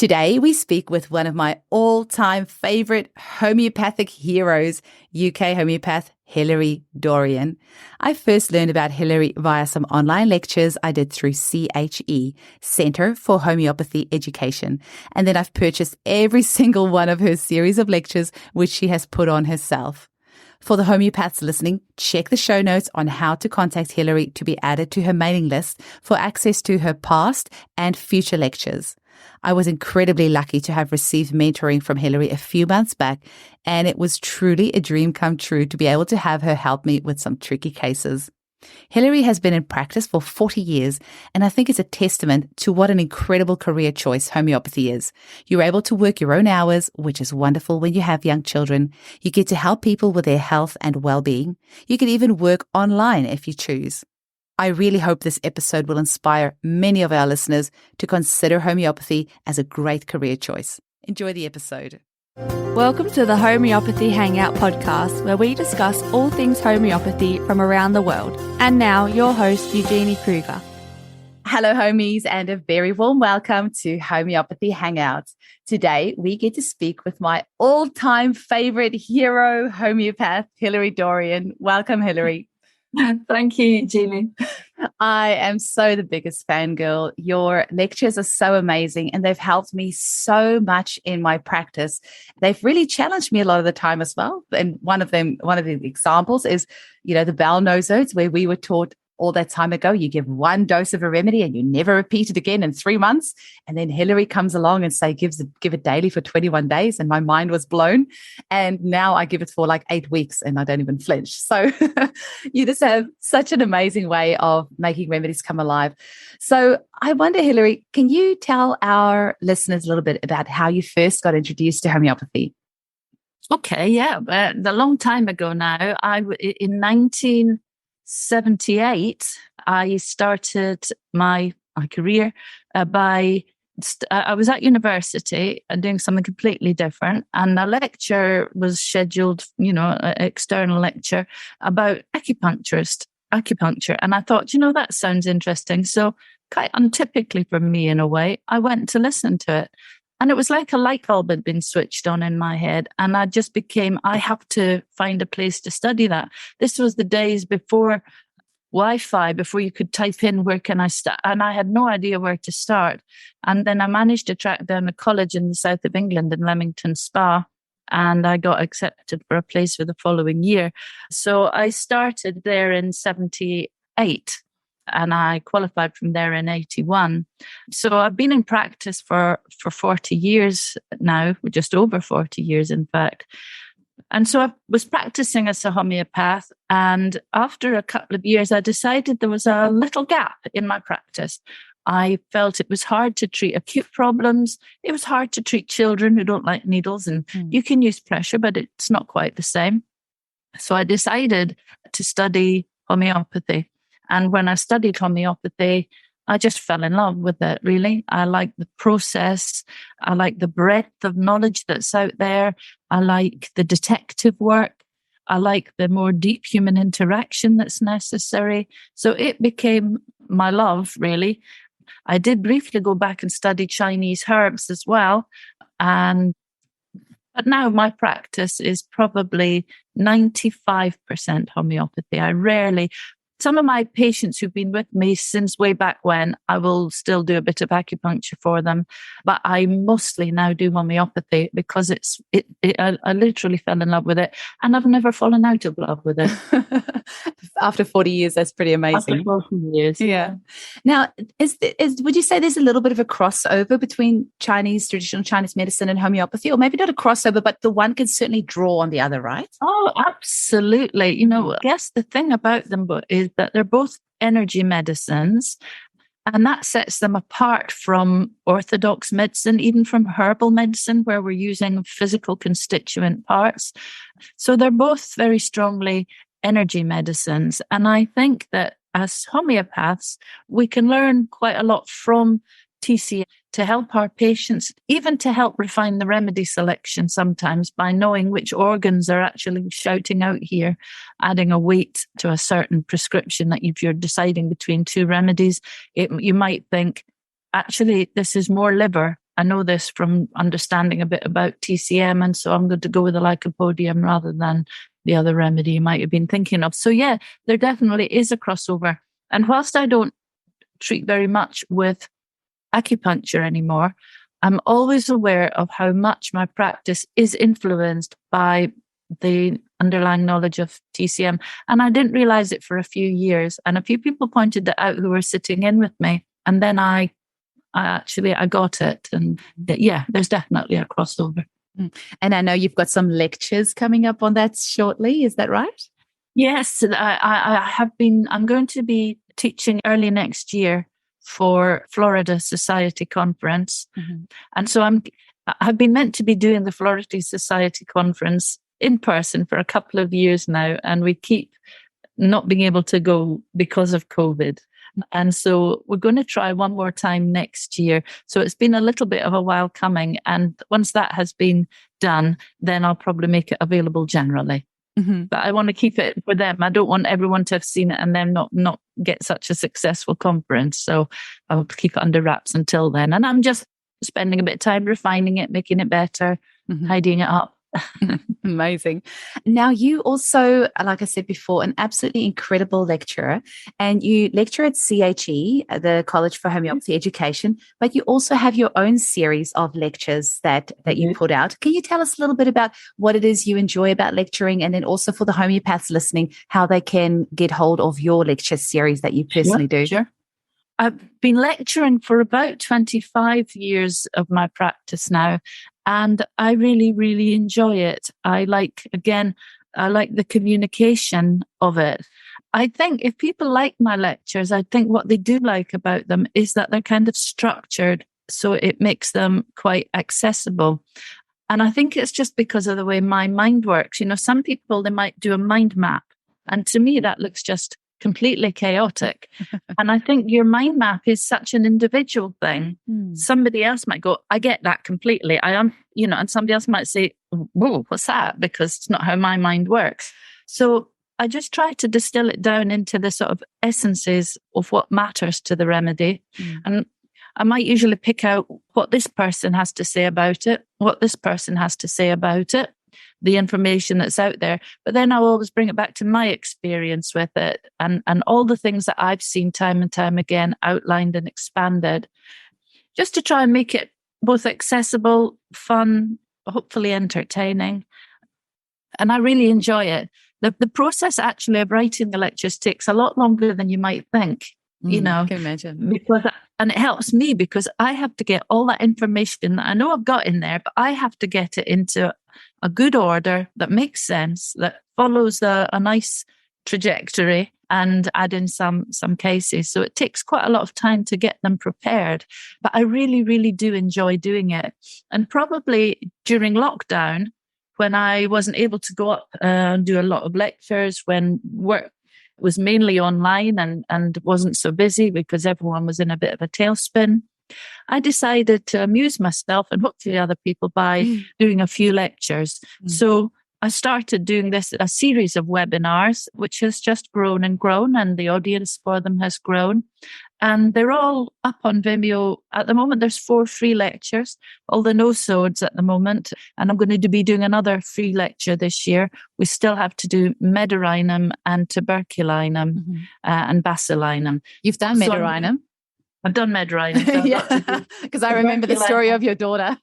Today, we speak with one of my all-time favorite homeopathic heroes, UK homeopath Hilery Dorrian. I first learned about Hilery via some online lectures I did through CHE, Centre for Homeopathy Education, and then I've purchased every single one of her series of lectures, which she has put on herself. For the homeopaths listening, check the show notes on how to contact Hilery to be added to her mailing list for access to her past and future lectures. I was incredibly lucky to have received mentoring from Hilery a few months back, and it was truly a dream come true to be able to have her help me with some tricky cases. Hilery has been in practice for 40 years, and I think it's a testament to what an incredible career choice homeopathy is. You're able to work your own hours, which is wonderful when you have young children. You get to help people with their health and well-being. You can even work online if you choose. I really hope this episode will inspire many of our listeners to consider homeopathy as a great career choice. Enjoy the episode. Welcome to the Homeopathy Hangout podcast, where we discuss all things homeopathy from around the world. And now, your host, Eugenie Kruger. Hello, homies, and a very warm welcome to Homeopathy Hangout. Today, we get to speak with my all-time favorite hero homeopath, Hilery Dorrian. Welcome, Hilery. Thank you, Eugenie. I am so the biggest fangirl. Your lectures are so amazing, and they've helped me so much in my practice. They've really challenged me a lot of the time as well. And one of the examples is, the bowel nosodes, where we were taught all that time ago, you give one dose of a remedy and you never repeat it again in 3 months. And then Hilery comes along and give it daily for 21 days. And my mind was blown. And now I give it for like 8 weeks and I don't even flinch. So you just have such an amazing way of making remedies come alive. So I wonder, Hilery, can you tell our listeners a little bit about how you first got introduced to homeopathy? Okay, yeah. A long time ago now, in 1978, I started my career I was at university and doing something completely different, and a lecture was scheduled, an external lecture about acupuncture. And I thought, that sounds interesting. So quite untypically for me in a way, I went to listen to it. And it was like a light bulb had been switched on in my head. And I just I have to find a place to study that. This was the days before Wi-Fi, before you could type in, where can I start? And I had no idea where to start. And then I managed to track down a college in the south of England in Leamington Spa. And I got accepted for a place for the following year. So I started there in 78. And I qualified from there in 81. So I've been in practice for 40 years now, just over 40 years, in fact. And so I was practicing as a homeopath. And after a couple of years, I decided there was a little gap in my practice. I felt it was hard to treat acute problems. It was hard to treat children who don't like needles. And you can use pressure, but it's not quite the same. So I decided to study homeopathy. And when I studied homeopathy, I just fell in love with it, really. I like the process. I like the breadth of knowledge that's out there. I like the detective work. I like the more deep human interaction that's necessary. So it became my love, really. I did briefly go back and study Chinese herbs as well. But now my practice is probably 95% homeopathy. Some of my patients who've been with me since way back when, I will still do a bit of acupuncture for them, but I mostly now do homeopathy because I literally fell in love with it, and I've never fallen out of love with it. After 40 years, that's pretty amazing. After 40 years. Yeah. Now, would you say there's a little bit of a crossover between traditional Chinese medicine and homeopathy, or maybe not a crossover, but the one can certainly draw on the other, right? Oh, absolutely. I guess the thing about them is that they're both energy medicines, and that sets them apart from orthodox medicine, even from herbal medicine, where we're using physical constituent parts. So they're both very strongly energy medicines. And I think that as homeopaths, we can learn quite a lot from TCM to help our patients, even to help refine the remedy selection sometimes by knowing which organs are actually shouting out here, adding a weight to a certain prescription. That if you're deciding between two remedies, you might think, actually, this is more liver I know this from understanding a bit about TCM, and so I'm going to go with the lycopodium rather than the other remedy you might have been thinking of. So yeah, there definitely is a crossover. And whilst I don't treat very much with acupuncture anymore, I'm always aware of how much my practice is influenced by the underlying knowledge of TCM. And I didn't realize it for a few years. And a few people pointed that out who were sitting in with me. And then I got it. And yeah, there's definitely a crossover. And I know you've got some lectures coming up on that shortly. Is that right? Yes, I have been. I'm going to be teaching early next year for Florida Society Conference. Mm-hmm. And so I've been meant to be doing the Florida Society Conference in person for a couple of years now. And we keep not being able to go because of COVID. And so we're going to try one more time next year. So it's been a little bit of a while coming. And once that has been done, then I'll probably make it available generally. Mm-hmm. But I want to keep it for them. I don't want everyone to have seen it and then not get such a successful conference. So I'll keep it under wraps until then. And I'm just spending a bit of time refining it, making it better, mm-hmm. tidying it up. Amazing. Now, you also, like I said before, an absolutely incredible lecturer, and you lecture at CHE, the College for Homeopathy Education, but you also have your own series of lectures that you put out. Can you tell us a little bit about what it is you enjoy about lecturing, and then also for the homeopaths listening, how they can get hold of your lecture series that you personally do? Sure. I've been lecturing for about 25 years of my practice now. And I really, really enjoy it. I like the communication of it. I think if people like my lectures, I think what they do like about them is that they're kind of structured, so it makes them quite accessible. And I think it's just because of the way my mind works. You know, some people, they might do a mind map. And to me, that looks just completely chaotic. And I think your mind map is such an individual thing. Somebody else might go, I get that completely. I am, and somebody else might say, whoa, what's that? Because it's not how my mind works. So I just try to distill it down into the sort of essences of what matters to the remedy. And I might usually pick out what this person has to say about it, what this person has to say about it, the information that's out there. But then I'll always bring it back to my experience with it and all the things that I've seen time and time again outlined and expanded, just to try and make it both accessible, fun, hopefully entertaining. And I really enjoy it. The process actually of writing the lectures takes a lot longer than you might think. I can imagine. And it helps me because I have to get all that information that I know I've got in there, but I have to get it into a good order that makes sense, that follows a nice trajectory, and add in some cases. So it takes quite a lot of time to get them prepared. But I really, really do enjoy doing it. And probably during lockdown, when I wasn't able to go up and do a lot of lectures, when work was mainly online and wasn't so busy because everyone was in a bit of a tailspin, I decided to amuse myself and hopefully other people by doing a few lectures. So I started doing a series of webinars, which has just grown and grown, and the audience for them has grown. And they're all up on Vimeo. At the moment, there's 4 free lectures, all the no-sodes at the moment. And I'm going to be doing another free lecture this year. We still have to do Medarinum and Tuberculinum and Basilinum. You've done Medarinum? I've done Medarinum. Yeah, because I remember the story of your daughter.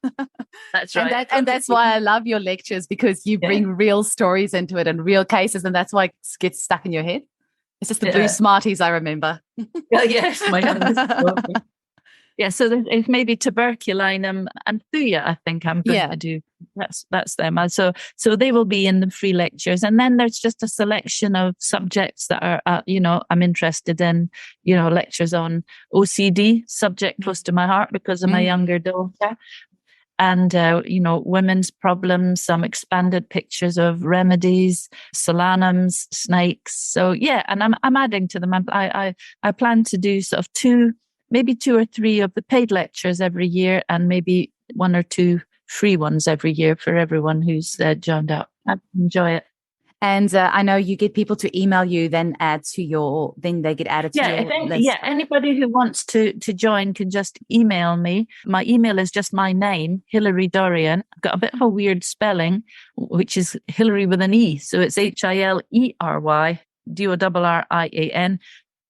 That's right. And that's why I love your lectures, because you bring real stories into it and real cases, and that's why it gets stuck in your head. It's just the blue Smarties, I remember. Yes, my goodness. Yeah, so there's maybe Tuberculinum and Thuya, I think I'm going to do. That's them. So they will be in the free lectures. And then there's just a selection of subjects that are, I'm interested in, lectures on OCD, subject close to my heart because of my younger daughter. And, women's problems, some expanded pictures of remedies, solanums, snakes. So, yeah, and I'm adding to them. I plan to do sort of maybe 2 or 3 of the paid lectures every year, and maybe 1 or 2 free ones every year for everyone who's joined up. I enjoy it. And I know you get people to email you, then they get added to your list. Anybody who wants to join can just email me. My email is just my name, Hilery Dorrian. I've got a bit of a weird spelling, which is Hillary with an E. So it's Hilery Dorrian,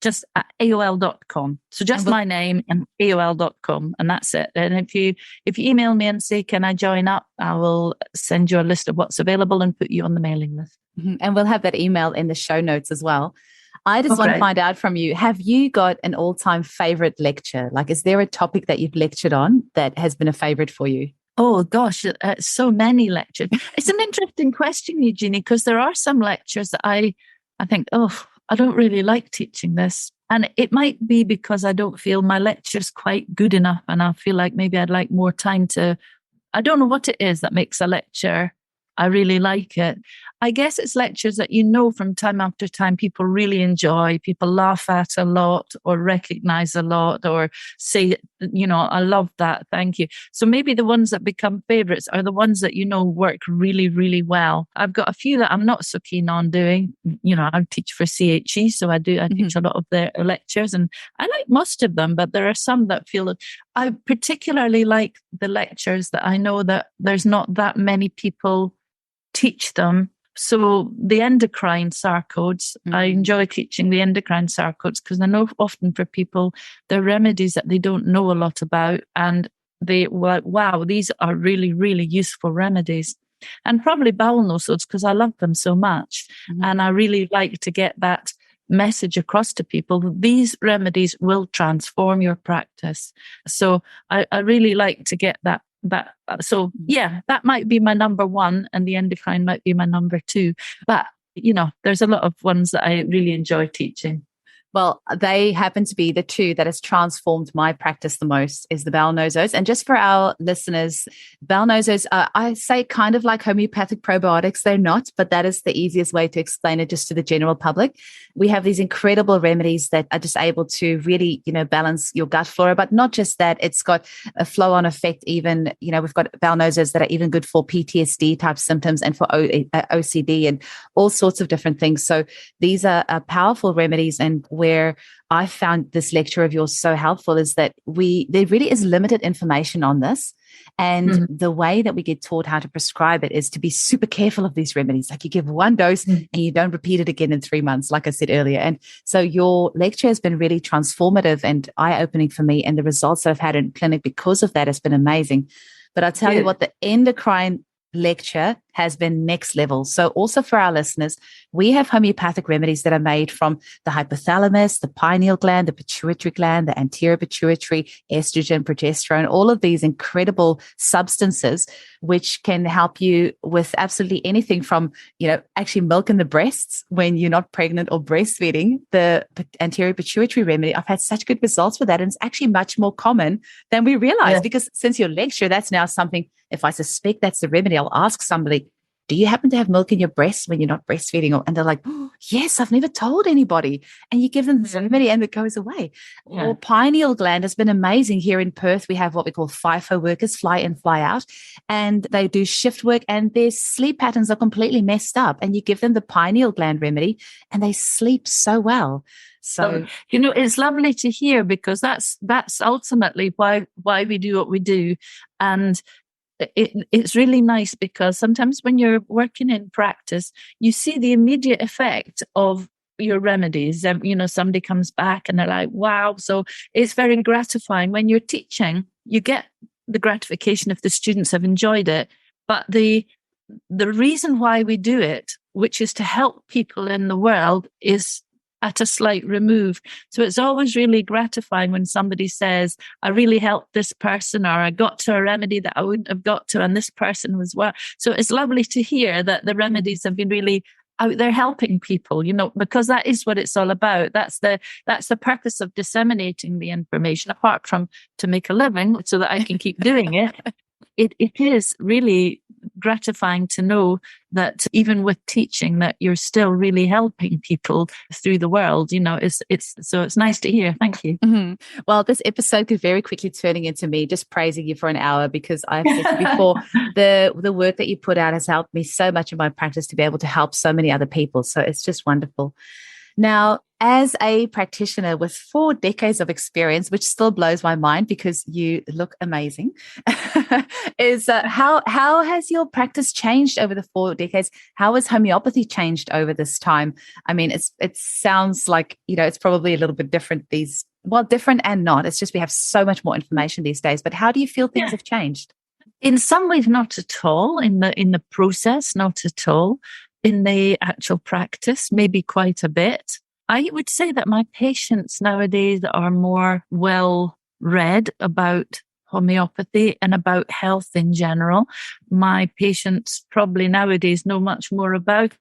just at AOL.com. So just my name and AOL.com, and that's it. And if you email me and say, can I join up, I will send you a list of what's available and put you on the mailing list. Mm-hmm. And we'll have that email in the show notes as well. I just want to find out from you, have you got an all-time favorite lecture? Like, is there a topic that you've lectured on that has been a favorite for you? Oh, gosh, so many lectures. It's an interesting question, Eugenie, because there are some lectures that I think, I don't really like teaching this. And it might be because I don't feel my lecture's quite good enough. And I feel like maybe I'd like more time I don't know what it is that makes a lecture. I really like it. I guess it's lectures that from time after time people really enjoy, people laugh at a lot or recognize a lot or say, I love that, thank you. So maybe the ones that become favorites are the ones that work really, really well. I've got a few that I'm not so keen on doing. I teach for CHE, so I teach a lot of their lectures, and I like most of them, but there are some that feel I particularly like the lectures that I know that there's not that many people teach them. So the endocrine sarcodes, I enjoy teaching the endocrine sarcodes because I know often for people, they're remedies that they don't know a lot about. And they were like, wow, these are really, really useful remedies. And probably bowel nosodes because I love them so much. Mm-hmm. And I really like to get that message across to people. These remedies will transform your practice. So I really like to get that. So that might be my number one, and the endocrine might be my number two. But there's a lot of ones that I really enjoy teaching. Well, they happen to be the two that has transformed my practice the most is the bowel nosodes. And just for our listeners, bowel nosodes, I say kind of like homeopathic probiotics. They're not, but that is the easiest way to explain it just to the general public. We have these incredible remedies that are just able to really, balance your gut flora, but not just that. It's got a flow-on effect. Even, we've got bowel nosodes that are even good for PTSD type symptoms and for OCD and all sorts of different things. So these are powerful remedies, and where I found this lecture of yours so helpful is that there really is limited information on this. And the way that we get taught how to prescribe it is to be super careful of these remedies. Like you give one dose and you don't repeat it again in 3 months, like I said earlier. And so your lecture has been really transformative and eye-opening for me. And the results that I've had in clinic because of that has been amazing. But I'll tell you what, the endocrine lecture has been next level. So also for our listeners, we have homeopathic remedies that are made from the hypothalamus, the pineal gland, the pituitary gland, the anterior pituitary, estrogen, progesterone, all of these incredible substances, which can help you with absolutely anything from, actually milk in the breasts when you're not pregnant or breastfeeding. The anterior pituitary remedy, I've had such good results with that. And it's actually much more common than we realize because since your lecture, that's now something, if I suspect that's the remedy, I'll ask somebody, do you happen to have milk in your breast when you're not breastfeeding? And they're like, yes, I've never told anybody. And you give them the remedy and it goes away. Yeah. Or pineal gland has been amazing. Here in Perth, we have what we call FIFO workers, fly in, fly out. And they do shift work and their sleep patterns are completely messed up. And you give them the pineal gland remedy and they sleep so well. So, it's lovely to hear because that's ultimately why we do what we do. And it's really nice because sometimes when you're working in practice, you see the immediate effect of your remedies. Somebody comes back and they're like, wow. So it's very gratifying. When you're teaching, you get the gratification if the students have enjoyed it. But the reason why we do it, which is to help people in the world, is at a slight remove. So it's always really gratifying when somebody says, I really helped this person, or I got to a remedy that I wouldn't have got to, and this person was well. So it's lovely to hear that the remedies have been really out there helping people, because that is what it's all about. That's the purpose of disseminating the information, apart from to make a living so that I can keep doing it. It is really gratifying to know that even with teaching that you're still really helping people through the world. It's nice to hear. Thank you. Mm-hmm. Well, this episode could very quickly turning into me just praising you for an hour, because I've said before, the work that you put out has helped me so much in my practice to be able to help so many other people. So it's just wonderful. Now, as a practitioner with 4 decades of experience, which still blows my mind because you look amazing, how has your practice changed over the 4 decades? How has homeopathy changed over this time? I mean, it sounds like, it's probably a little bit different different and not. It's just we have so much more information these days. But how do you feel things have changed? In some ways, not at all. In the process, not at all. In the actual practice, maybe quite a bit. I would say that my patients nowadays are more well read about homeopathy and about health in general. My patients probably nowadays know much more about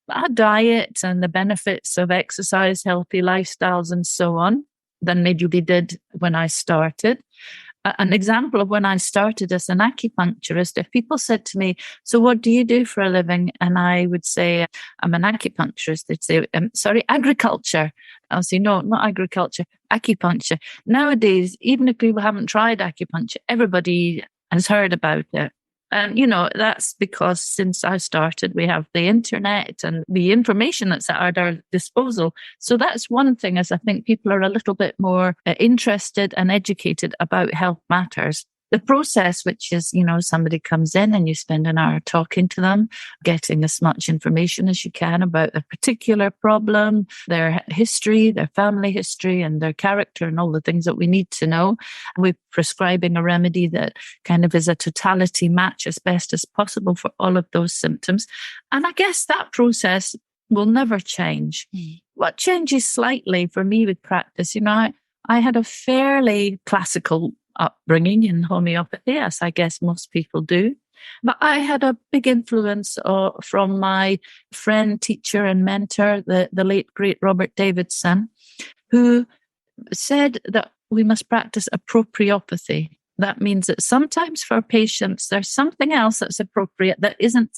a diet and the benefits of exercise, healthy lifestyles, and so on than maybe they did when I started. An example of when I started as an acupuncturist, if people said to me, so what do you do for a living? And I would say, I'm an acupuncturist. They'd say, sorry, agriculture. I'll say, no, not agriculture, acupuncture. Nowadays, even if people haven't tried acupuncture, everybody has heard about it. And, that's because since I started, we have the internet and the information that's at our disposal. So that's one thing, is I think people are a little bit more interested and educated about health matters. The process, which is, somebody comes in and you spend an hour talking to them, getting as much information as you can about a particular problem, their history, their family history, and their character, and all the things that we need to know. We're prescribing a remedy that kind of is a totality match as best as possible for all of those symptoms. And I guess that process will never change. What changes slightly for me with practice, I had a fairly classical upbringing in homeopathy, as I guess most people do. But I had a big influence from my friend, teacher, and mentor, the late, great Robert Davidson, who said that we must practice appropriopathy. That means that sometimes for patients, there's something else that's appropriate that isn't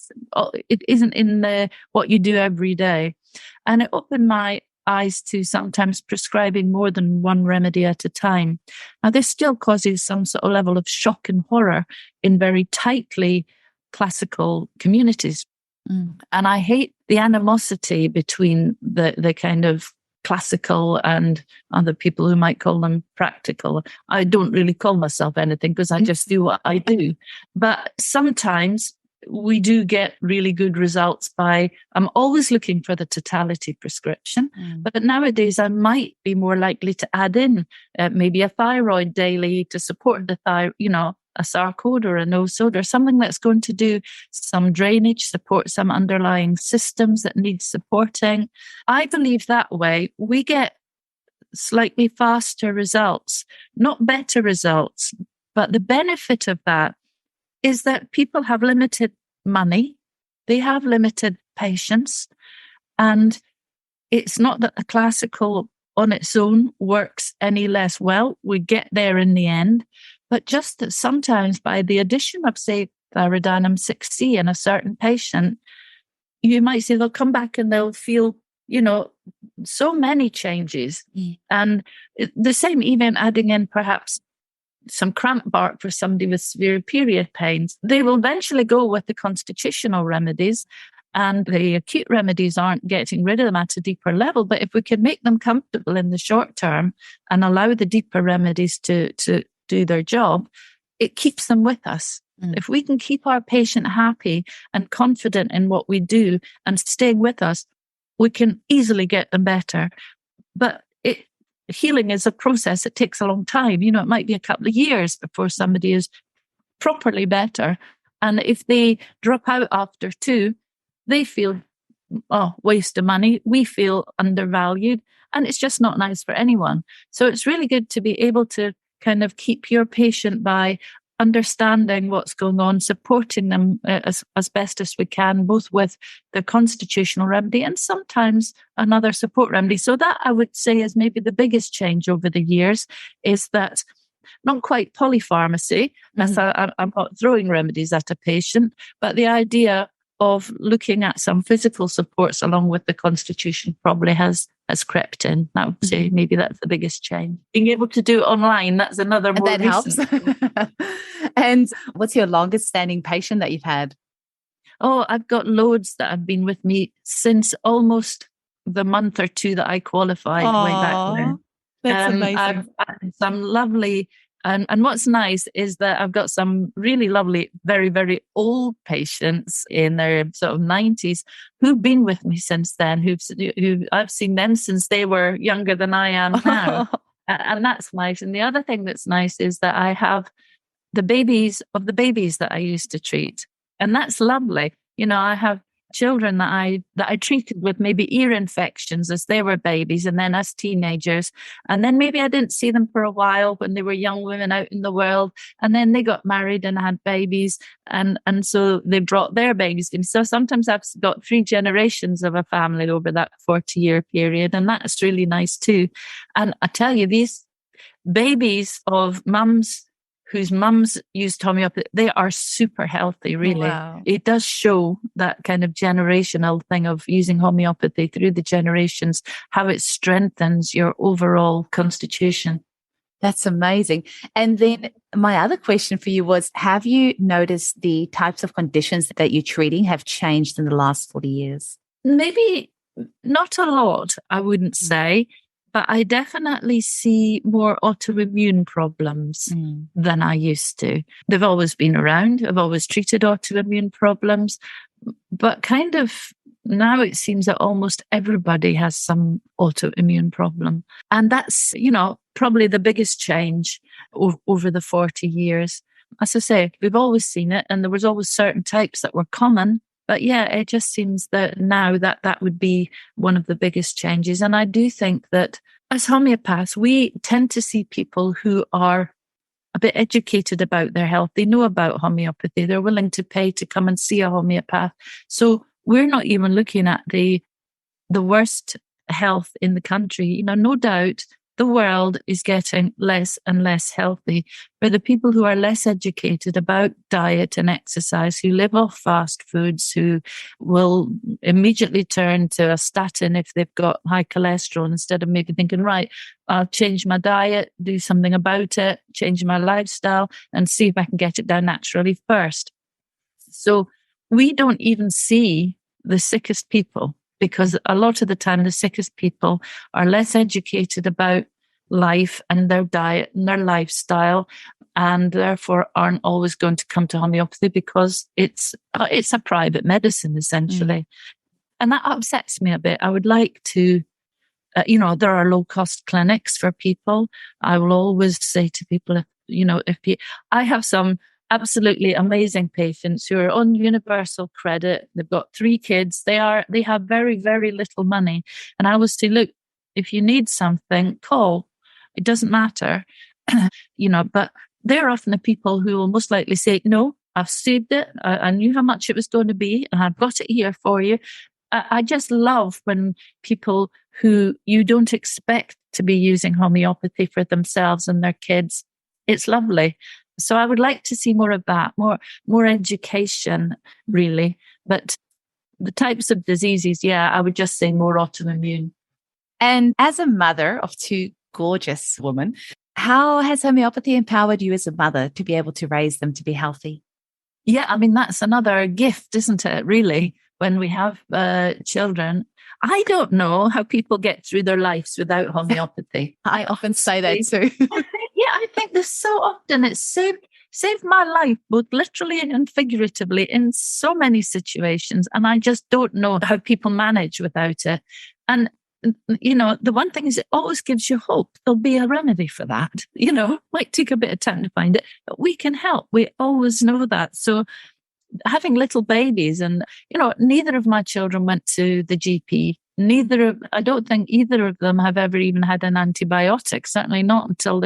in what you do every day. And it opened my eyes to sometimes prescribing more than one remedy at a time. Now, this still causes some sort of level of shock and horror in very tightly classical communities. And I hate the animosity between the kind of classical and other people who might call them practical. I don't really call myself anything because I just do what I do. But sometimes we do get really good results I'm always looking for the totality prescription, but nowadays I might be more likely to add in maybe a thyroid daily to support the thyroid, a sarcode or a nosode or something that's going to do some drainage, support some underlying systems that need supporting. I believe that way we get slightly faster results, not better results, but the benefit of that is that people have limited money, they have limited patience, and it's not that the classical on its own works any less well. We get there in the end, but just that sometimes by the addition of, say, thyroidanum 6C in a certain patient, you might say they'll come back and they'll feel, so many changes. And the same, even adding in perhaps some cramp bark for somebody with severe period pains. They will eventually go with the constitutional remedies, and the acute remedies aren't getting rid of them at a deeper level. But if we can make them comfortable in the short term and allow the deeper remedies to do their job, it keeps them with us. If we can keep our patient happy and confident in what we do and staying with us, we can easily get them better. But healing is a process. It takes a long time. It might be a couple of years before somebody is properly better. And if they drop out after 2, they feel, waste of money. We feel undervalued. And it's just not nice for anyone. So it's really good to be able to kind of keep your patient by understanding what's going on, supporting them as best as we can, both with the constitutional remedy and sometimes another support remedy. So that I would say is maybe the biggest change over the years, is that not quite polypharmacy. That's I'm not throwing remedies at a patient, but the idea of looking at some physical supports along with the constitution probably has crept in. I would say maybe that's the biggest change. Being able to do it online, that's another more And that helps. And what's your longest standing patient that you've had? Oh, I've got loads that have been with me since almost the month or two that I qualified way back then. That's amazing. I've had some lovely, and what's nice is that I've got some really lovely, very, very old patients in their sort of 90s who've been with me since then, who I've seen them since they were younger than I am now. And that's nice. And the other thing that's nice is that I have the babies that I used to treat. And that's lovely. You know, I have children that I treated with maybe ear infections as they were babies and then as teenagers. And then maybe I didn't see them for a while when they were young women out in the world. And then they got married and had babies. And so they brought their babies in. So sometimes I've got 3 generations of a family over that 40-year period. And that's really nice too. And I tell you, these babies of mums whose mums used homeopathy, they are super healthy, really. Wow. It does show that kind of generational thing of using homeopathy through the generations, how it strengthens your overall constitution. That's amazing. And then my other question for you was, have you noticed the types of conditions that you're treating have changed in the last 40 years? Maybe not a lot, I wouldn't say. But I definitely see more autoimmune problems than I used to. They've always been around. I've always treated autoimmune problems. But kind of now it seems that almost everybody has some autoimmune problem. And that's, you know, probably the biggest change over the 40 years. As I say, we've always seen it. And there was always certain types that were common. But yeah, it just seems that now that would be one of the biggest changes. And I do think that as homeopaths, we tend to see people who are a bit educated about their health. They know about homeopathy. They're willing to pay to come and see a homeopath. So we're not even looking at the worst health in the country. You know, no doubt the world is getting less and less healthy. For the people who are less educated about diet and exercise, who live off fast foods, who will immediately turn to a statin if they've got high cholesterol, instead of maybe thinking, right, I'll change my diet, do something about it, change my lifestyle, and see if I can get it down naturally first. So we don't even see the sickest people, because a lot of the time the sickest people are less educated about life and their diet and their lifestyle, and therefore aren't always going to come to homeopathy because it's a private medicine, essentially. And that upsets me a bit. I would like to, there are low-cost clinics for people. I will always say to people, I have some absolutely amazing patients who are on universal credit. They've got 3 kids. They have very, very little money. And I always say, look, if you need something, call. It doesn't matter, but they're often the people who will most likely say, no, I've saved it. I knew how much it was going to be and I've got it here for you. I just love when people who you don't expect to be using homeopathy for themselves and their kids, it's lovely. So I would like to see more of that, more education, really. But the types of diseases, I would just say more autoimmune. And as a mother of 2 gorgeous women, how has homeopathy empowered you as a mother to be able to raise them to be healthy? Yeah, I mean, that's another gift, isn't it, really, when we have children. I don't know how people get through their lives without homeopathy. I often say that too. I think there's so often it's saved my life, both literally and figuratively, in so many situations. And I just don't know how people manage without it. And, the one thing is it always gives you hope. There'll be a remedy for that. Might take a bit of time to find it, but we can help. We always know that. So having little babies and, neither of my children went to the GP. I don't think either of them have ever even had an antibiotic, certainly not until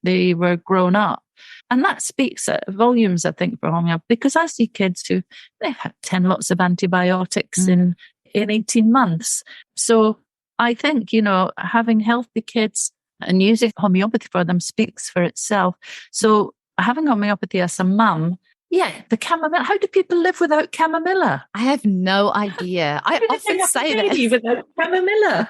they were grown up. And that speaks volumes, I think, for homeopathy, because I see kids who they've had 10 lots of antibiotics in 18 months. So I think, having healthy kids And using homeopathy for them speaks for itself. So having homeopathy as a mum, the chamomile. How do people live without chamomilla? I have no idea. I often say that. Without chamomilla.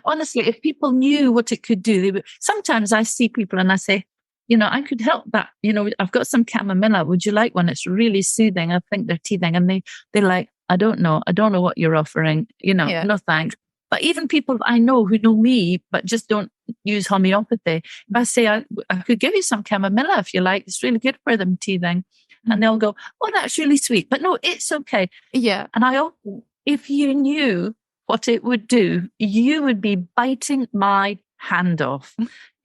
Honestly, if people knew what it could do, they would. Sometimes I see people and I say, I could help that. I've got some chamomilla. Would you like one? It's really soothing. I think they're teething. And they're like, I don't know what you're offering. No thanks. But even people I know who know me, but just don't use homeopathy, if I say, I could give you some chamomilla if you like, it's really good for them teething. And they'll go, oh, that's really sweet. But no, it's okay. Yeah. And if you knew what it would do, you would be biting my hand off.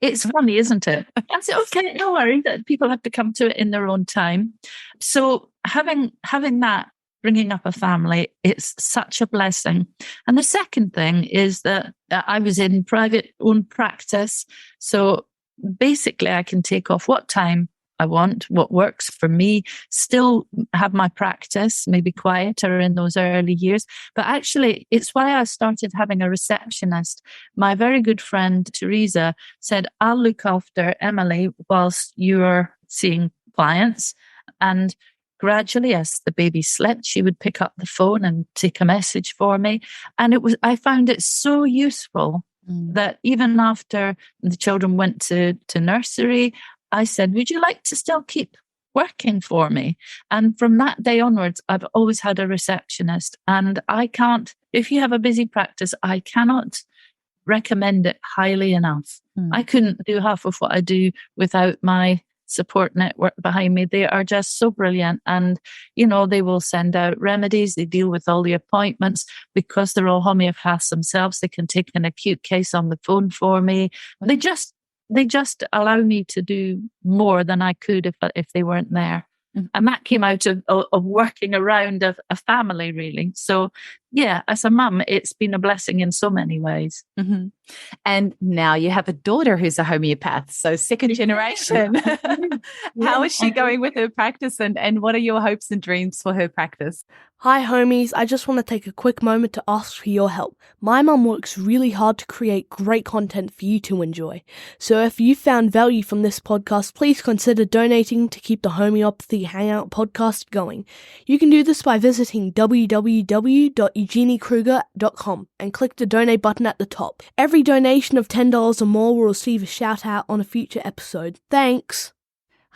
It's funny, isn't it? I said, okay, no worries. People have to come to it in their own time. So having that, bringing up a family, it's such a blessing. And the second thing is that I was in private owned practice. So basically I can take off what time I want, what works for me, still have my practice, maybe quieter in those early years. But actually, it's why I started having a receptionist. My very good friend, Teresa, said, I'll look after Emily whilst you're seeing clients. And gradually, as the baby slept, she would pick up the phone and take a message for me. And I found it so useful that even after the children went to nursery, I said, would you like to still keep working for me? And from that day onwards, I've always had a receptionist. And if you have a busy practice, I cannot recommend it highly enough. I couldn't do half of what I do without my support network behind me. They are just so brilliant. And, they will send out remedies. They deal with all the appointments because they're all homeopaths themselves. They can take an acute case on the phone for me. They just allow me to do more than I could if they weren't there. And that came out of working around a family, really. So, as a mum, it's been a blessing in so many ways. Mm-hmm. And now you have a daughter who's a homeopath, so second generation. How is she going with her practice, and what are your hopes and dreams for her practice? Hi homies, I just want to take a quick moment to ask for your help. My mum works really hard to create great content for you to enjoy. So if you found value from this podcast, please consider donating to keep the Homeopathy Hangout podcast going. You can do this by visiting www.eugeniekruger.com and click the donate button at the top. Every donation of $10 or more will receive a shout out on a future episode. Thanks!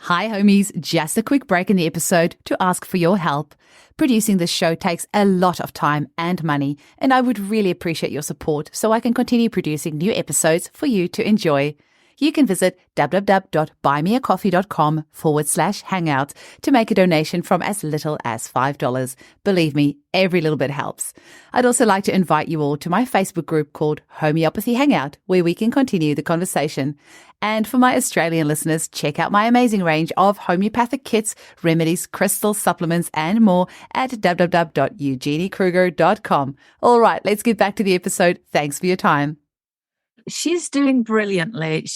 Hi homies, just a quick break in the episode to ask for your help. Producing this show takes a lot of time and money, and I would really appreciate your support so I can continue producing new episodes for you to enjoy. You can visit www.buymeacoffee.com/hangout to make a donation from as little as $5. Believe me, every little bit helps. I'd also like to invite you all to my Facebook group called Homeopathy Hangout, where we can continue the conversation. And for my Australian listeners, check out my amazing range of homeopathic kits, remedies, crystals, supplements, and more at www.eugeniekruger.com. All right, let's get back to the episode. Thanks for your time. She's doing brilliantly.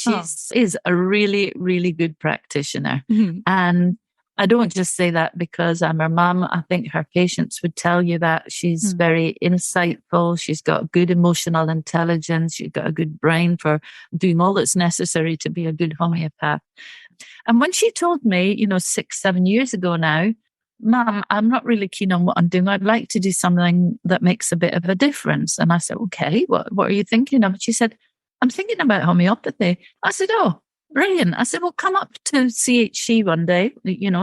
Is a really, really good practitioner. Mm-hmm. And I don't just say that because I'm her mum. I think her patients would tell you that. She's very insightful. She's got good emotional intelligence. She's got a good brain for doing all that's necessary to be a good homeopath. And when she told me, 6-7 years ago now, Mum, I'm not really keen on what I'm doing. I'd like to do something that makes a bit of a difference. And I said, okay, what are you thinking of? She said, I'm thinking about homeopathy. I said, oh, brilliant. I said, well, come up to CHC one day,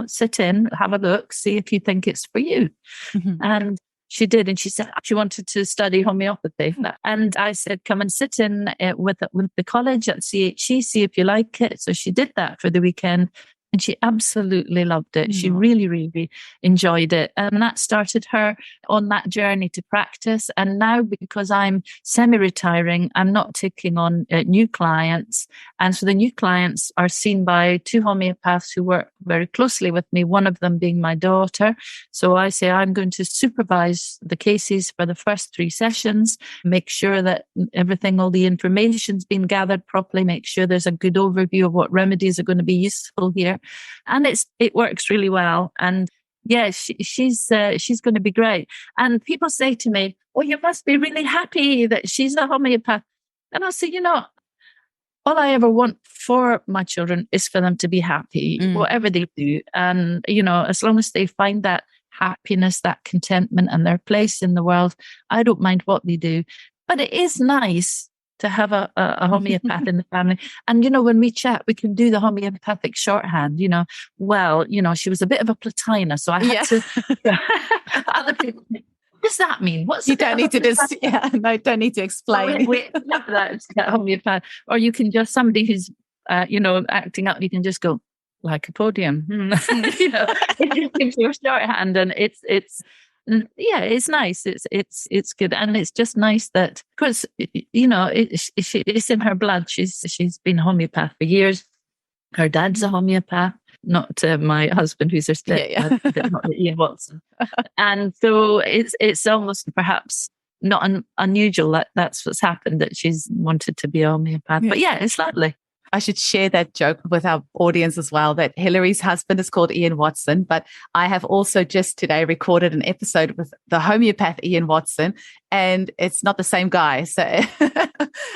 sit in, have a look, see if you think it's for you. Mm-hmm. And she did. And she said she wanted to study homeopathy. And I said, come and sit in with the college at CHC, see if you like it. So she did that for the weekend. And she absolutely loved it. She really, really enjoyed it. And that started her on that journey to practice. And now, because I'm semi-retiring, I'm not taking on new clients. And so the new clients are seen by 2 homeopaths who work very closely with me, one of them being my daughter. So I say I'm going to supervise the cases for the first 3 sessions, make sure that all the information's been gathered properly, make sure there's a good overview of what remedies are going to be useful here. And it works really well. And she's going to be great. And people say to me, "Oh, you must be really happy that she's a homeopath." And I say, all I ever want for my children is for them to be happy, whatever they do. And, as long as they find that happiness, that contentment and their place in the world, I don't mind what they do. But it is nice to have a homeopath in the family. And, when we chat, we can do the homeopathic shorthand, she was a bit of a platina. So I had to, other people, what does that mean? You don't need to don't need to explain. We love that homeopath. Or you can just, somebody who's, acting up, you can just go, like a podium. It just gives you a shorthand, and it's nice. It's good, and it's just nice that, because it's in her blood. She's been a homeopath for years. Her dad's a homeopath, not my husband, who's her stepdad, not Ian Watson. And so it's almost perhaps not unusual that that's what's happened, that she's wanted to be a homeopath. But it's lovely. I should share that joke with our audience as well, that Hilary's husband is called Ian Watson, but I have also just today recorded an episode with the homeopath Ian Watson, and it's not the same guy. So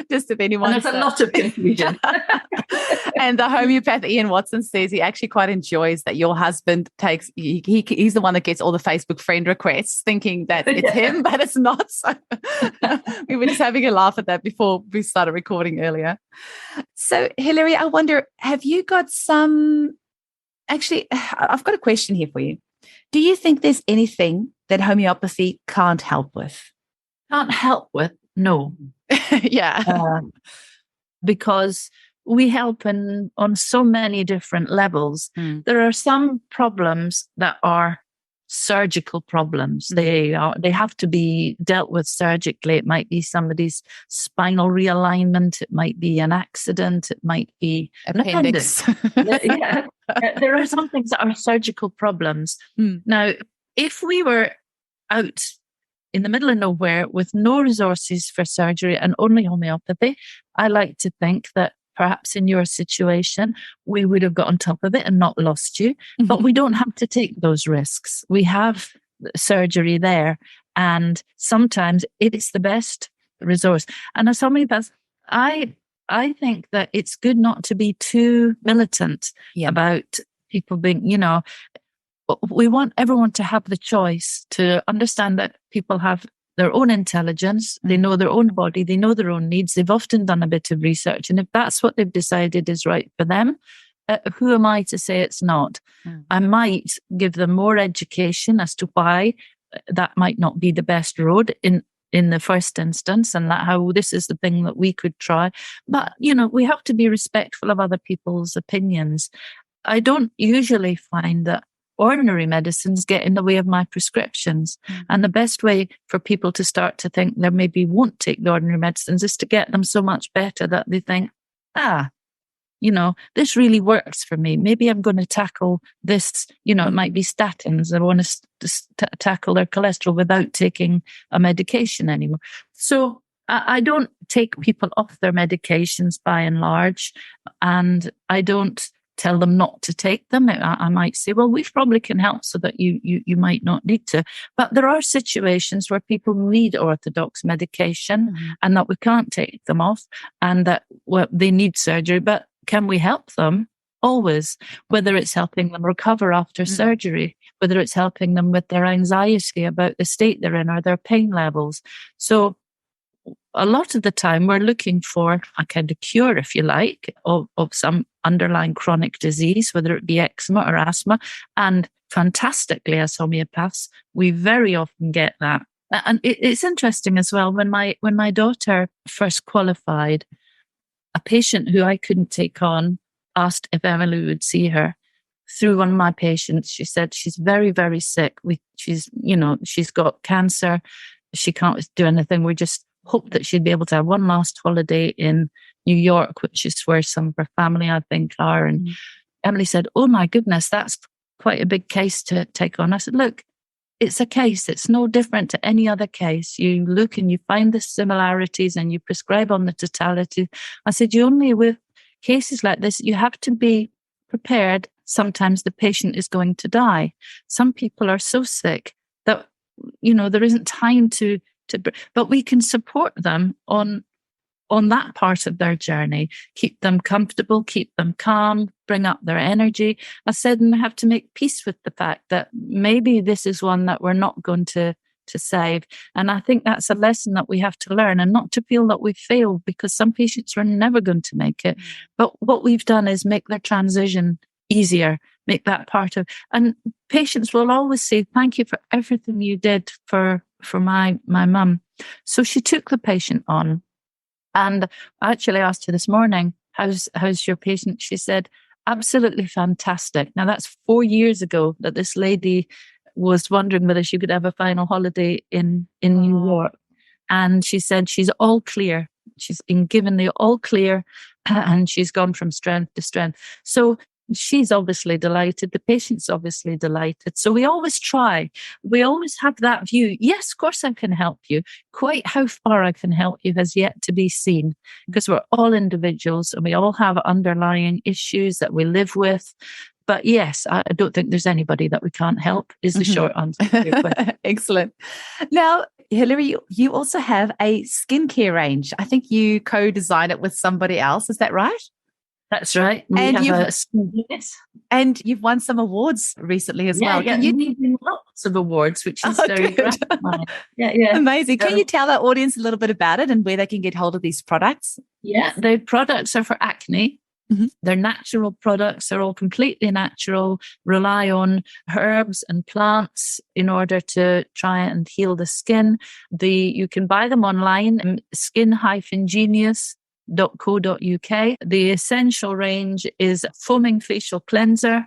just if anyone... And there's a lot of confusion. And the homeopath Ian Watson says he actually quite enjoys that your husband takes... He's the one that gets all the Facebook friend requests, thinking that it's him, but it's not. So we were just having a laugh at that before we started recording earlier. So Hilery, I wonder, have you got actually, I've got a question here for you. Do you think there's anything that homeopathy can't help with? Can't help with? No. Yeah. Because we help on so many different levels. There are some problems that are surgical problems. They have to be dealt with surgically. It might be somebody's spinal realignment. It might be an accident. It might be appendix. There are some things that are surgical problems. Now, if we were out in the middle of nowhere with no resources for surgery and only homeopathy, I like to think that perhaps in your situation, we would have got on top of it and not lost you. But we don't have to take those risks. We have surgery there, and sometimes it is the best resource. And as homeopath, I think that it's good not to be too militant about people being, we want everyone to have the choice to understand that people have their own intelligence, they know their own body, they know their own needs. They've often done a bit of research. And if that's what they've decided is right for them, who am I to say it's not? I might give them more education as to why that might not be the best road in the first instance, and that how this is the thing that we could try. But, we have to be respectful of other people's opinions. I don't usually find that ordinary medicines get in the way of my prescriptions. And the best way for people to start to think they maybe won't take the ordinary medicines is to get them so much better that they think, this really works for me. Maybe I'm going to tackle this, it might be statins. I want to tackle their cholesterol without taking a medication anymore. So I don't take people off their medications by and large, and I don't tell them not to take them. I might say, well, we probably can help so that you might not need to. But there are situations where people need orthodox medication and that we can't take them off, and that they need surgery. But can we help them? Always, whether it's helping them recover after surgery, whether it's helping them with their anxiety about the state they're in or their pain levels. So a lot of the time we're looking for a kind of cure, if you like, of some underlying chronic disease, whether it be eczema or asthma. And fantastically, as homeopaths, we very often get that. And it's interesting as well, when my daughter first qualified, a patient who I couldn't take on asked if Emily would see her. Through one of my patients, she said she's very, very sick. She's got cancer. She can't do anything. We just hope that she'd be able to have one last holiday in New York, which is where some of her family, I think, are. And Emily said, oh my goodness, that's quite a big case to take on. I said, look, it's a case. It's no different to any other case. You look and you find the similarities and you prescribe on the totality. I said, with cases like this, you have to be prepared. Sometimes the patient is going to die. Some people are so sick that, there isn't time to but we can support them on on that part of their journey, keep them comfortable, keep them calm, bring up their energy. I said, and have to make peace with the fact that maybe this is one that we're not going to save. And I think that's a lesson that we have to learn, and not to feel that we failed, because some patients were never going to make it. But what we've done is make their transition easier, make that part of, and patients will always say, thank you for everything you did for my mum. So she took the patient on. And I actually asked her this morning, how's your patient? She said, absolutely fantastic. Now that's 4 years ago that this lady was wondering whether she could have a final holiday in New York. And she said she's all clear. She's been given the all clear, and she's gone from strength to strength. So she's obviously delighted. The patient's obviously delighted. So we always have that view. Yes, of course I can help you. Quite how far I can help you has yet to be seen, because we're all individuals and we all have underlying issues that we live with. But yes, I don't think there's anybody that we can't help, is the short answer to your question. Excellent. Now, Hilery, you also have a skincare range. I think you co-designed it with somebody else. Is that right? That's right. And you've won some awards recently as well. Yeah, you've won lots of awards, which is very gratifying. Yeah. Amazing. Can you tell our audience a little bit about it and where they can get hold of these products? Yeah, the products are for acne. Mm-hmm. They're natural products. They're all completely natural, rely on herbs and plants in order to try and heal the skin. You can buy them online, skin-genius.co.uk. The essential range is foaming facial cleanser,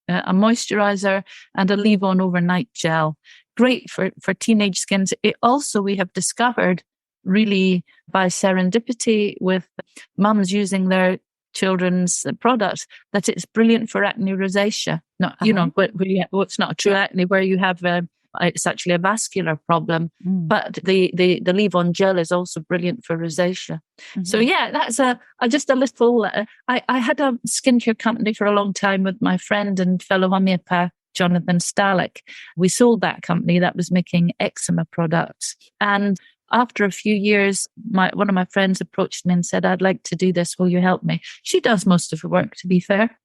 a moisturizer, and a leave-on overnight gel. Great for teenage skins. It also, we have discovered, really by serendipity with mums using their children's products, that it's brilliant for acne rosacea. Not, but it's not a true acne where you have it's actually a vascular problem. But the leave-on gel is also brilliant for rosacea. So yeah, that's just a little. I had a skincare company for a long time with my friend and fellow homeopath Jonathan Stalick. We sold that company that was making eczema products, and after a few years, one of my friends approached me and said, I'd like to do this. Will you help me? She does most of the work, to be fair.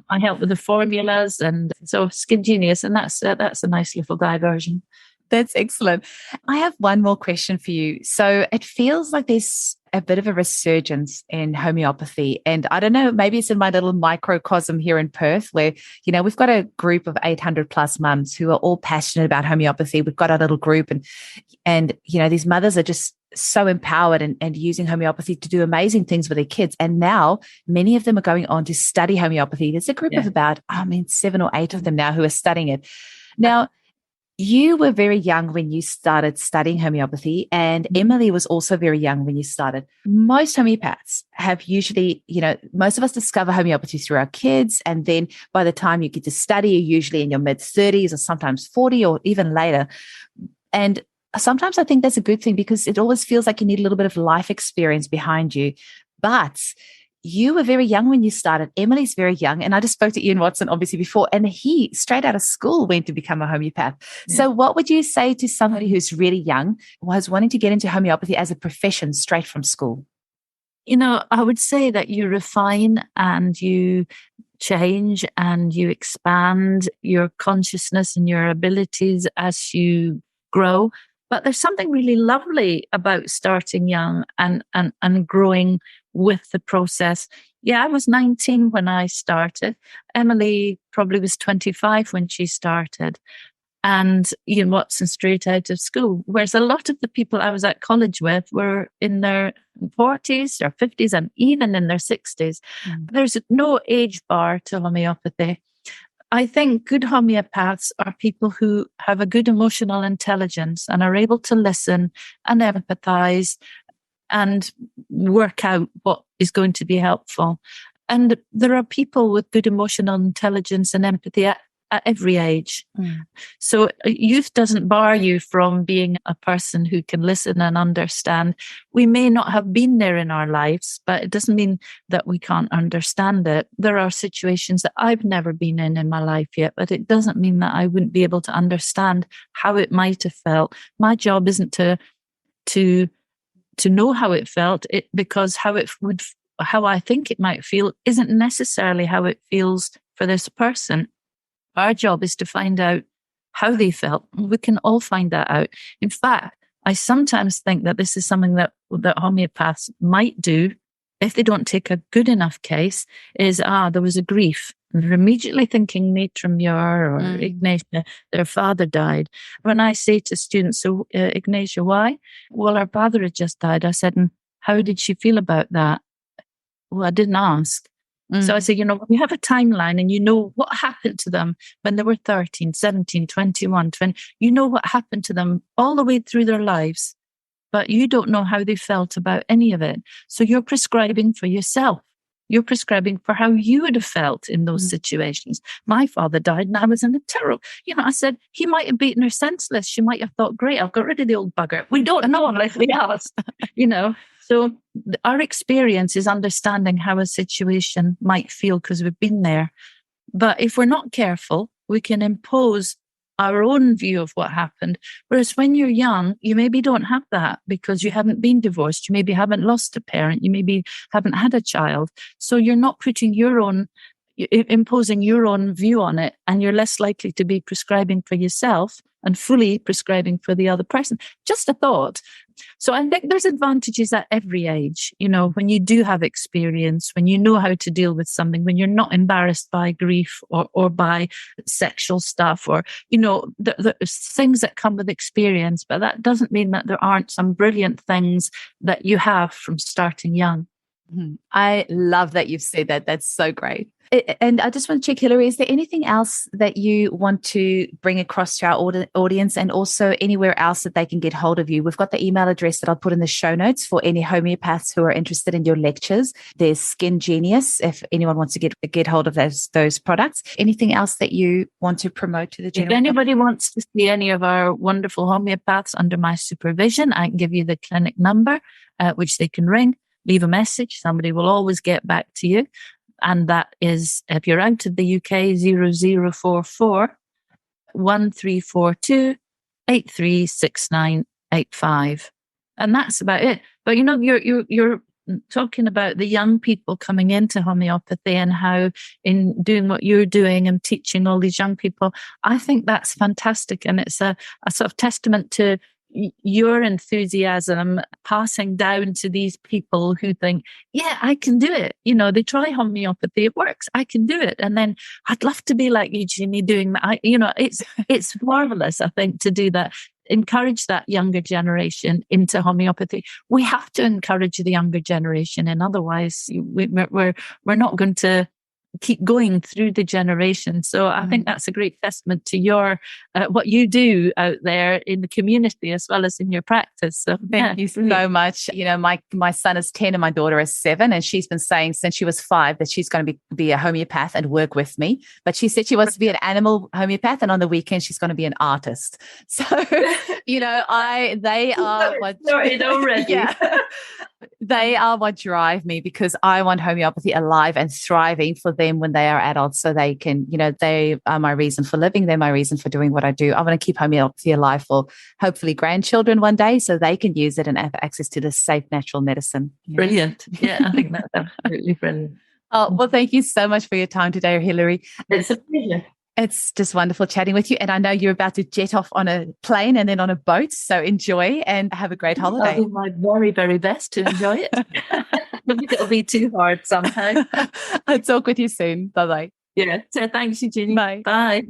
I help with the formulas, and so Skin Genius, and that's a nice little diversion. That's excellent. I have one more question for you. So it feels like there's a bit of a resurgence in homeopathy. And I don't know, maybe it's in my little microcosm here in Perth where, we've got a group of 800 plus mums who are all passionate about homeopathy. We've got our little group and these mothers are just so empowered and using homeopathy to do amazing things with their kids. And now many of them are going on to study homeopathy. There's a group of about, 7 or 8 of them now who are studying it. Now, you were very young when you started studying homeopathy, and Emily was also very young when you started. Most homeopaths have usually, most of us discover homeopathy through our kids, and then by the time you get to study, you're usually in your mid-30s or sometimes 40 or even later. And sometimes I think that's a good thing because it always feels like you need a little bit of life experience behind you. But you were very young when you started. Emily's very young. And I just spoke to Ian Watson, obviously, before, and he, straight out of school, went to become a homeopath. Yeah. So what would you say to somebody who's really young, was wanting to get into homeopathy as a profession straight from school? I would say that you refine and you change and you expand your consciousness and your abilities as you grow. But there's something really lovely about starting young and growing with the process. Yeah, I was 19 when I started. Emily probably was 25 when she started. And Ian Watson straight out of school. Whereas a lot of the people I was at college with were in their 40s or 50s and even in their 60s. There's no age bar to homeopathy. I think good homeopaths are people who have a good emotional intelligence and are able to listen and empathize and work out what is going to be helpful. And there are people with good emotional intelligence and empathy at every age. So youth doesn't bar you from being a person who can listen and understand. We may not have been there in our lives, but it doesn't mean that we can't understand it. There are situations that I've never been in my life yet, but it doesn't mean that I wouldn't be able to understand how it might have felt. My job isn't to to know how it felt, because how I think it might feel isn't necessarily how it feels for this person. Our job is to find out how they felt. We can all find that out. In fact, I sometimes think that this is something that homeopaths might do if they don't take a good enough case, is, there was a grief. They're immediately thinking Matron Muir or Ignatia, their father died. When I say to students, so Ignatia, why? Well, her father had just died. I said, and how did she feel about that? Well, I didn't ask. So I say, when you have a timeline and you know what happened to them when they were 13, 17, 21, 20, you know what happened to them all the way through their lives, but you don't know how they felt about any of it. So you're prescribing for yourself. You're prescribing for how you would have felt in those situations. My father died and I was in a terrible, I said, he might have beaten her senseless. She might have thought, great, I'll get rid of the old bugger. We don't know unless we ask, So our experience is understanding how a situation might feel because we've been there. But if we're not careful, we can impose our own view of what happened. Whereas when you're young, you maybe don't have that because you haven't been divorced. You maybe haven't lost a parent. You maybe haven't had a child. So you're not putting imposing your own view on it, and you're less likely to be prescribing for yourself and fully prescribing for the other person. Just a thought. So I think there's advantages at every age, when you do have experience, when you know how to deal with something, when you're not embarrassed by grief or by sexual stuff or, the things that come with experience. But that doesn't mean that there aren't some brilliant things that you have from starting young. I love that you've said that. That's so great. And I just want to check, Hilery, is there anything else that you want to bring across to our audience, and also anywhere else that they can get hold of you? We've got the email address that I'll put in the show notes for any homeopaths who are interested in your lectures. There's Skin Genius, if anyone wants to get hold of those products. Anything else that you want to promote to the general public? If anybody wants to see any of our wonderful homeopaths under my supervision, I can give you the clinic number, which they can ring. Leave a message. Somebody will always get back to you. And that is, if you're out of the UK, 0044 1342 836985. And that's about it. But you're talking about the young people coming into homeopathy and how in doing what you're doing and teaching all these young people, I think that's fantastic. And it's a sort of testament to your enthusiasm passing down to these people who think, yeah, I can do it. They try homeopathy, it works, I can do it. And then I'd love to be like you, Jeannie, doing that. It's marvelous, I think, to do that. Encourage that younger generation into homeopathy. We have to encourage the younger generation, and otherwise we're not going to keep going through the generation. So I think that's a great testament to your what you do out there in the community as well as in your practice. So thank you so much. My son is 10 and my daughter is 7, and she's been saying since she was 5 that she's going to be a homeopath and work with me. But she said she wants to be an animal homeopath, and on the weekend she's going to be an artist. So they are what started already. Yeah. They are what drive me, because I want homeopathy alive and thriving for them when they are adults, so they can, they are my reason for living. They're my reason for doing what I do. I want to keep homeopathy alive for hopefully grandchildren one day, so they can use it and have access to this safe natural medicine. Brilliant. Yeah, I think that's absolutely brilliant. Oh, well, thank you so much for your time today, Hilery. It's a pleasure. It's just wonderful chatting with you. And I know you're about to jet off on a plane and then on a boat. So enjoy and have a great holiday. I'll do my very, very best to enjoy it. I think it'll be too hard somehow. I'll talk with you soon. Bye-bye. Yeah. So thanks, Eugenie. Bye. Bye.